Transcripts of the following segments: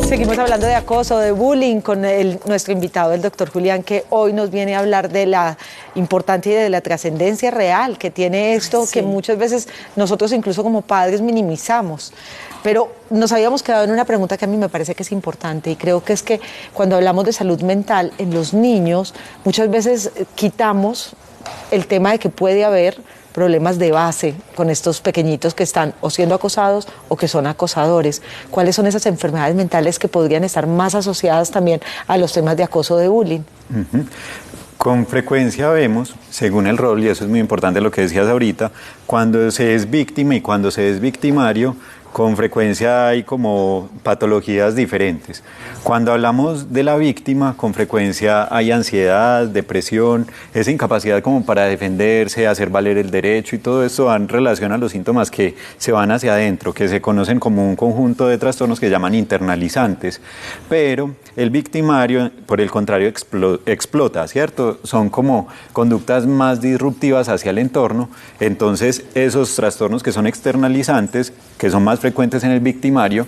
Seguimos hablando de acoso, de bullying con nuestro invitado, el doctor Julián, que hoy nos viene a hablar de la importancia y de la trascendencia real que tiene esto, sí, que muchas veces nosotros incluso como padres minimizamos. Pero nos habíamos quedado en una pregunta que a mí me parece que es importante, y creo que es que cuando hablamos de salud mental en los niños, muchas veces quitamos el tema de que puede haber problemas de base con estos pequeñitos que están o siendo acosados o que son acosadores. ¿Cuáles son esas enfermedades mentales que podrían estar más asociadas también a los temas de acoso, de bullying? Con frecuencia vemos, según el rol, y eso es muy importante lo que decías ahorita, cuando se es víctima y cuando se es victimario, con frecuencia hay como patologías diferentes. Cuando hablamos de la víctima, con frecuencia hay ansiedad, depresión, esa incapacidad como para defenderse, hacer valer el derecho, y todo esto va en relación a los síntomas que se van hacia adentro, que se conocen como un conjunto de trastornos que llaman internalizantes. Pero el victimario, por el contrario, explota, ¿cierto? Son como conductas más disruptivas hacia el entorno. Entonces, esos trastornos que son externalizantes, que son más frecuentes en el victimario,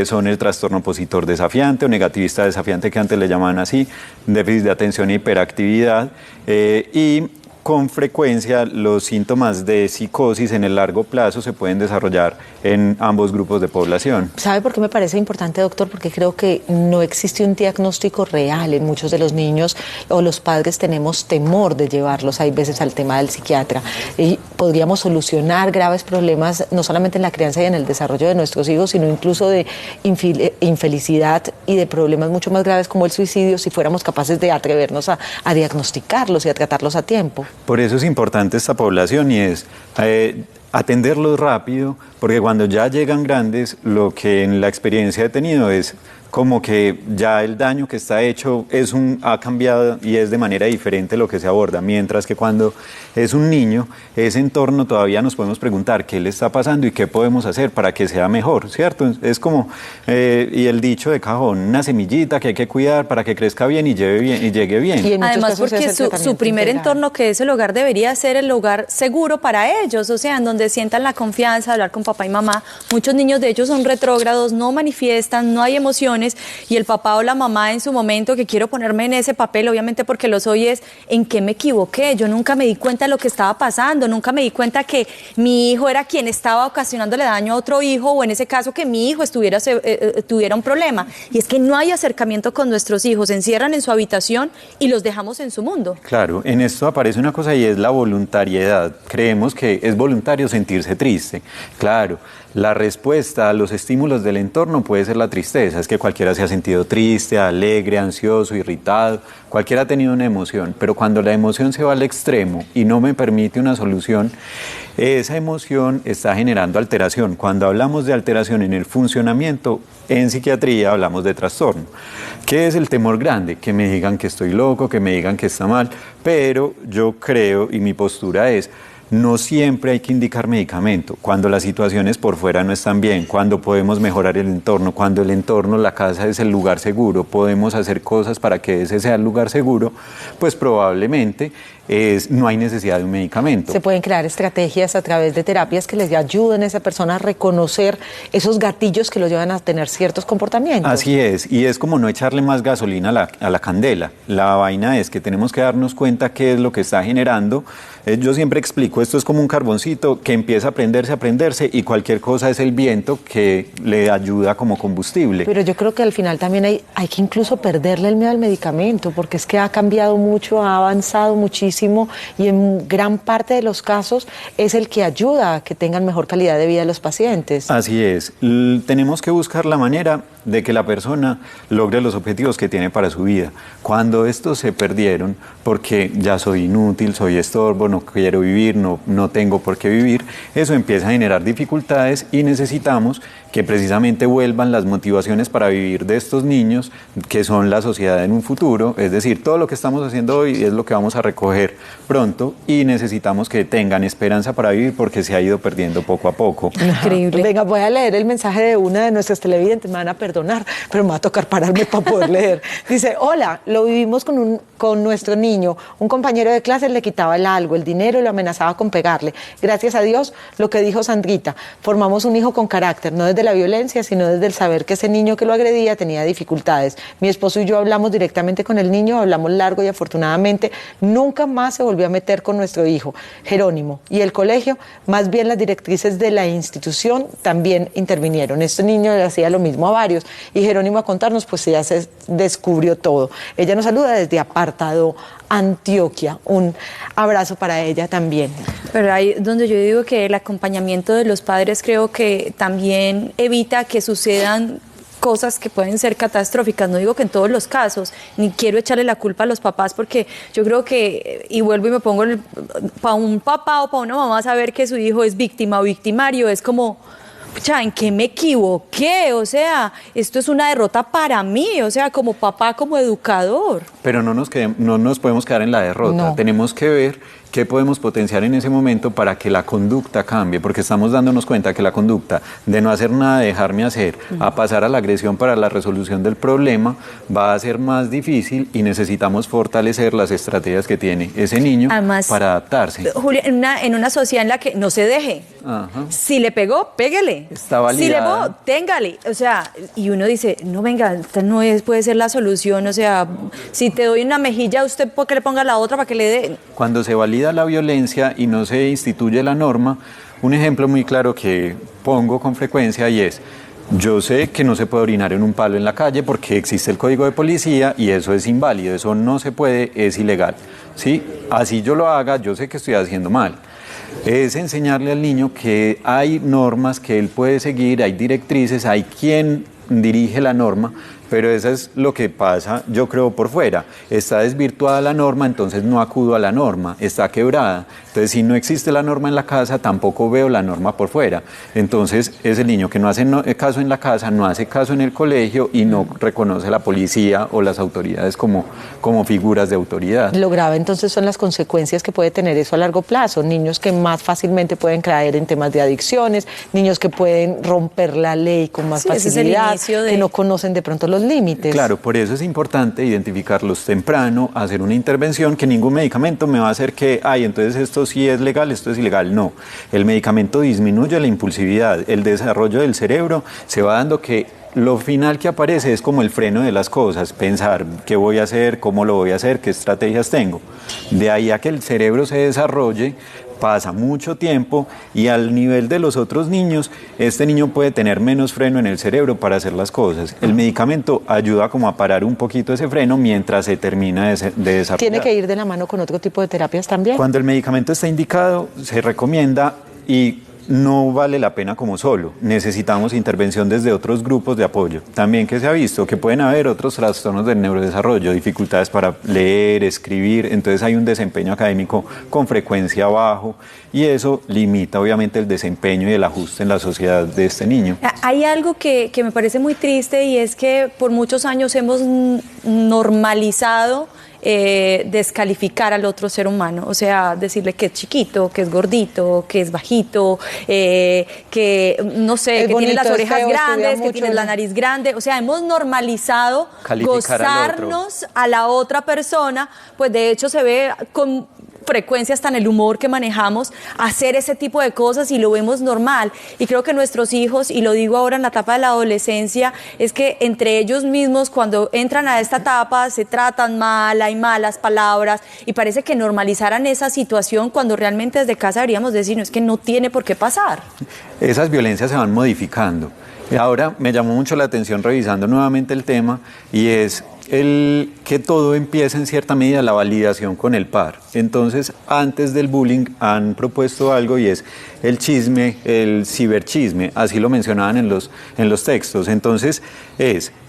son el trastorno opositor desafiante o negativista desafiante, que antes le llamaban así, déficit de atención e hiperactividad, y con frecuencia los síntomas de psicosis en el largo plazo se pueden desarrollar en ambos grupos de población. ¿Sabe por qué me parece importante, doctor? Porque creo que no existe un diagnóstico real en muchos de los niños, o los padres tenemos temor de llevarlos, hay veces, al tema del psiquiatra. Y podríamos solucionar graves problemas, no solamente en la crianza y en el desarrollo de nuestros hijos, sino incluso de infelicidad y de problemas mucho más graves como el suicidio, si fuéramos capaces de atrevernos a diagnosticarlos y a tratarlos a tiempo. Por eso es importante esta población, y es atenderlos rápido, porque cuando ya llegan grandes, lo que en la experiencia he tenido es como que ya el daño que está hecho ha cambiado y es de manera diferente lo que se aborda, mientras que cuando es un niño, ese entorno todavía nos podemos preguntar qué le está pasando y qué podemos hacer para que sea mejor, ¿cierto? Es como, y el dicho de cajón, una semillita que hay que cuidar para que crezca bien y llegue bien. Y además porque su primer entorno, que es el hogar, debería ser el hogar seguro para ellos, o sea, en donde sientan la confianza de hablar con papá y mamá. Muchos niños de hecho son retrógrados, no manifiestan, no hay emociones, y el papá o la mamá en su momento, que quiero ponerme en ese papel, obviamente porque lo soy, es ¿en qué me equivoqué? Yo nunca me di cuenta de lo que estaba pasando, nunca me di cuenta que mi hijo era quien estaba ocasionándole daño a otro hijo, o en ese caso que mi hijo tuviera un problema. Y es que no hay acercamiento con nuestros hijos, se encierran en su habitación y los dejamos en su mundo. Claro, en esto aparece una cosa, y es la voluntariedad. Creemos que es voluntario sentirse triste. Claro, la respuesta a los estímulos del entorno puede ser la tristeza. Es que cualquiera se ha sentido triste, alegre, ansioso, irritado, cualquiera ha tenido una emoción, pero cuando la emoción se va al extremo y no me permite una solución, esa emoción está generando alteración. Cuando hablamos de alteración en el funcionamiento, en psiquiatría hablamos de trastorno. ¿Qué es el temor grande? Que me digan que estoy loco, que me digan que está mal, pero yo creo, y mi postura es, no siempre hay que indicar medicamento, cuando las situaciones por fuera no están bien, cuando podemos mejorar el entorno, cuando el entorno, la casa, es el lugar seguro, podemos hacer cosas para que ese sea el lugar seguro, pues probablemente no hay necesidad de un medicamento. Se pueden crear estrategias a través de terapias que les ayuden a esa persona a reconocer esos gatillos que lo llevan a tener ciertos comportamientos. Así es, y es como no echarle más gasolina a la candela. La vaina es que tenemos que darnos cuenta qué es lo que está generando. Yo siempre explico, esto es como un carboncito que empieza a prenderse, y cualquier cosa es el viento que le ayuda como combustible. Pero yo creo que al final también hay que incluso perderle el miedo al medicamento, porque es que ha cambiado mucho, ha avanzado muchísimo, y en gran parte de los casos es el que ayuda a que tengan mejor calidad de vida los pacientes. Así es, tenemos que buscar la manera de que la persona logre los objetivos que tiene para su vida. Cuando estos se perdieron, porque ya soy inútil, soy estorbo, no quiero vivir, no tengo por qué vivir, eso empieza a generar dificultades, y necesitamos que precisamente vuelvan las motivaciones para vivir de estos niños, que son la sociedad en un futuro. Es decir, todo lo que estamos haciendo hoy es lo que vamos a recoger resolver pronto y necesitamos que tengan esperanza para vivir porque se ha ido perdiendo poco a poco. Increíble. Venga, voy a leer el mensaje de una de nuestras televidentes, me van a perdonar, pero me va a tocar pararme para poder leer. Dice, hola, lo vivimos con nuestro niño. Un compañero de clase le quitaba el algo, el dinero y lo amenazaba con pegarle. Gracias a Dios, lo que dijo Sandrita, formamos un hijo con carácter, no desde la violencia, sino desde el saber que ese niño que lo agredía tenía dificultades. Mi esposo y yo hablamos directamente con el niño, hablamos largo y afortunadamente nunca más se volvió a meter con nuestro hijo, Jerónimo. Y el colegio, más bien las directrices de la institución también intervinieron. Este niño le hacía lo mismo a varios y Jerónimo a contarnos, pues ya se descubrió todo. Ella nos saluda desde Apartado, Antioquia. Un abrazo para ella también. Pero ahí donde yo digo que el acompañamiento de los padres creo que también evita que sucedan cosas que pueden ser catastróficas, no digo que en todos los casos, ni quiero echarle la culpa a los papás porque yo creo que, y vuelvo y me pongo para un papá o para una mamá saber que su hijo es víctima o victimario, es como, pucha, ¿en qué me equivoqué? O sea, esto es una derrota para mí, o sea, como papá, como educador. Pero no nos podemos quedar en la derrota, No. Tenemos que ver qué podemos potenciar en ese momento para que la conducta cambie, porque estamos dándonos cuenta que la conducta de no hacer nada, de dejarme hacer, a pasar a la agresión para la resolución del problema, va a ser más difícil y necesitamos fortalecer las estrategias que tiene ese niño. Además, para adaptarse. Julia, en una sociedad en la que no se deje. Ajá. Si le pegó, péguele. Está validada. Si le pegó, téngale. O sea, y uno dice, no, venga, esta no puede ser la solución. O sea, si te doy una mejilla, usted ¿por qué le ponga la otra para que le dé? Cuando se valida la violencia y no se instituye la norma, un ejemplo muy claro que pongo con frecuencia y es, yo sé que no se puede orinar en un palo en la calle porque existe el código de policía y eso es inválido, eso no se puede, es ilegal, ¿sí? Así yo lo haga, yo sé que estoy haciendo mal. Es enseñarle al niño que hay normas que él puede seguir, hay directrices, hay quien dirige la norma, pero eso es lo que pasa, yo creo, por fuera. Está desvirtuada la norma, entonces no acudo a la norma, está quebrada. Entonces, si no existe la norma en la casa, tampoco veo la norma por fuera. Entonces, es el niño que no hace caso en la casa, no hace caso en el colegio y no reconoce a la policía o las autoridades como figuras de autoridad. Lo grave entonces son las consecuencias que puede tener eso a largo plazo. Niños que más fácilmente pueden caer en temas de adicciones, niños que pueden romper la ley con más facilidad, que no conocen de pronto los límites. Claro, por eso es importante identificarlos temprano, hacer una intervención, que ningún medicamento me va a hacer que, entonces esto sí es legal, esto es ilegal. No, el medicamento disminuye la impulsividad, el desarrollo del cerebro se va dando que lo final que aparece es como el freno de las cosas, pensar qué voy a hacer, cómo lo voy a hacer, qué estrategias tengo. De ahí a que el cerebro se desarrolle, pasa mucho tiempo y al nivel de los otros niños, este niño puede tener menos freno en el cerebro para hacer las cosas. El medicamento ayuda como a parar un poquito ese freno mientras se termina de desarrollar. ¿Tiene que ir de la mano con otro tipo de terapias también? Cuando el medicamento está indicado, se recomienda y no vale la pena como solo. Necesitamos intervención desde otros grupos de apoyo. También que se ha visto que pueden haber otros trastornos del neurodesarrollo, dificultades para leer, escribir, entonces hay un desempeño académico con frecuencia bajo y eso limita obviamente el desempeño y el ajuste en la sociedad de este niño. Hay algo que me parece muy triste y es que por muchos años hemos normalizado descalificar al otro ser humano, o sea, decirle que es chiquito, que es gordito, que es bajito, que no sé, que tiene las orejas grandes, que tiene la nariz grande, o sea, hemos normalizado gozarnos a la otra persona, pues de hecho se ve con frecuencia hasta en el humor que manejamos, hacer ese tipo de cosas y lo vemos normal. Y creo que nuestros hijos, y lo digo ahora en la etapa de la adolescencia, es que entre ellos mismos cuando entran a esta etapa se tratan mal, hay malas palabras y parece que normalizaran esa situación cuando realmente desde casa deberíamos decir, no, es que no tiene por qué pasar. Esas violencias se van modificando. Y ahora me llamó mucho la atención revisando nuevamente el tema y es que todo empieza en cierta medida la validación con el par. Entonces, antes del bullying han propuesto algo y es el chisme, el ciberchisme, así lo mencionaban en los textos. Entonces,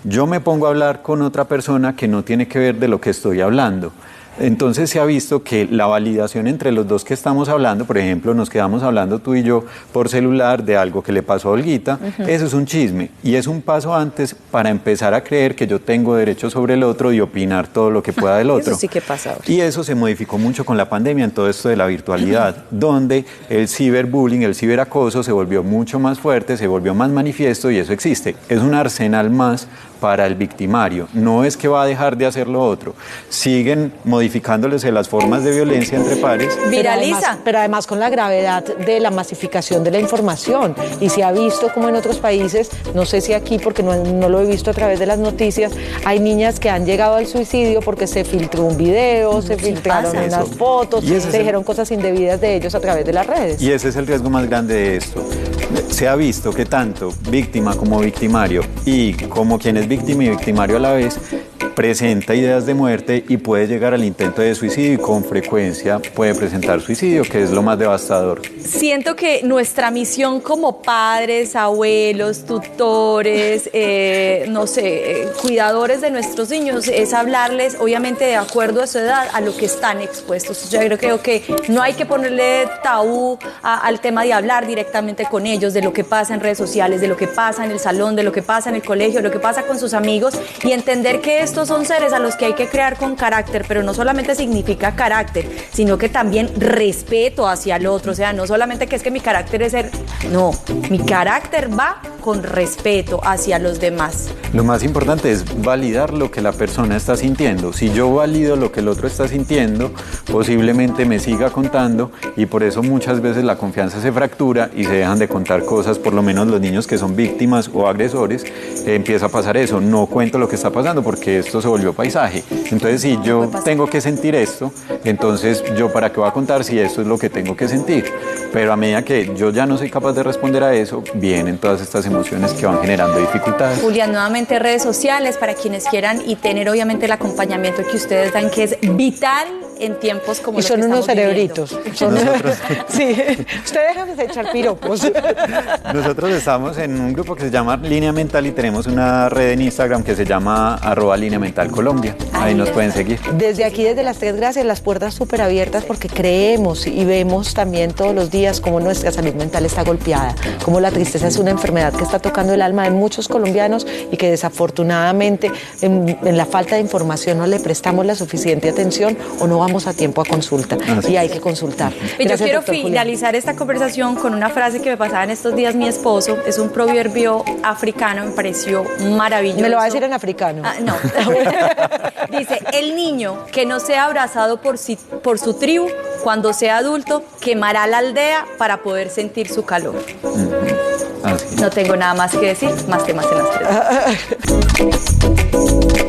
yo me pongo a hablar con otra persona que no tiene que ver de lo que estoy hablando. Entonces se ha visto que la validación entre los dos que estamos hablando, por ejemplo, nos quedamos hablando tú y yo por celular de algo que le pasó a Olguita, eso es un chisme y es un paso antes para empezar a creer que yo tengo derecho sobre el otro y opinar todo lo que pueda del otro. Eso sí que pasa ahora. Y eso se modificó mucho con la pandemia en todo esto de la virtualidad, donde el ciberbullying, el ciberacoso se volvió mucho más fuerte, se volvió más manifiesto y eso existe. Es un arsenal más para el victimario. No es que va a dejar de hacer lo otro. Siguen modificándoles las formas de violencia entre pares. Viraliza. Pero además con la gravedad de la masificación de la información. Y se ha visto como en otros países, no sé si aquí porque no lo he visto a través de las noticias, hay niñas que han llegado al suicidio porque se filtró un video, se filtraron unas fotos, se dijeron cosas indebidas de ellos a través de las redes. Y ese es el riesgo más grande de esto. Se ha visto que tanto víctima como victimario y como quien es víctima y victimario a la vez presenta ideas de muerte y puede llegar al intento de suicidio y con frecuencia puede presentar suicidio, que es lo más devastador. Siento que nuestra misión como padres, abuelos, tutores, no sé, cuidadores de nuestros niños es hablarles, obviamente de acuerdo a su edad, a lo que están expuestos. Yo creo que no hay que ponerle tabú al tema de hablar directamente con ellos, de lo que pasa en redes sociales, de lo que pasa en el salón, de lo que pasa en el colegio, de lo que pasa con sus amigos y entender que estos son seres a los que hay que crear con carácter, pero no solamente significa carácter, sino que también respeto hacia el otro. O sea, no solamente que es que mi carácter es ser, no, mi carácter va con respeto hacia los demás. Lo más importante es validar lo que la persona está sintiendo. Si yo valido lo que el otro está sintiendo, posiblemente me siga contando y por eso muchas veces la confianza se fractura y se dejan de contar cosas, por lo menos los niños que son víctimas o agresores, empieza a pasar eso. No cuento lo que está pasando porque esto se volvió paisaje. Entonces, si yo tengo que sentir esto, entonces yo para qué voy a contar si esto es lo que tengo que sentir. Pero a medida que yo ya no soy capaz de responder a eso, vienen todas estas emociones que van generando dificultades. Julián, nuevamente redes sociales para quienes quieran y tener obviamente el acompañamiento que ustedes dan, que es vital en tiempos como los que estamos unos cerebritos. Nosotros, sí, ustedes déjenme de echar piropos. Nosotros estamos en un grupo que se llama Línea Mental y tenemos una red en Instagram que se llama @LíneaMentalColombia. Ahí nos pueden seguir. Desde aquí, desde las Tres Gracias, las puertas súper abiertas porque creemos y vemos también todos los días cómo nuestra salud mental está golpeada, cómo la tristeza es una enfermedad que está tocando el alma de muchos colombianos y que desafortunadamente en la falta de información no le prestamos la suficiente atención o no vamos a tiempo a consulta y hay que consultar. Y yo quiero finalizar esta conversación con una frase que me pasaba en estos días mi esposo, es un proverbio africano, me pareció maravilloso. ¿Me lo va a decir en africano? No. Dice, el niño que no sea abrazado por su tribu, cuando sea adulto, quemará la aldea para poder sentir su calor. Así. No tengo nada más que decir, más temas en las tres.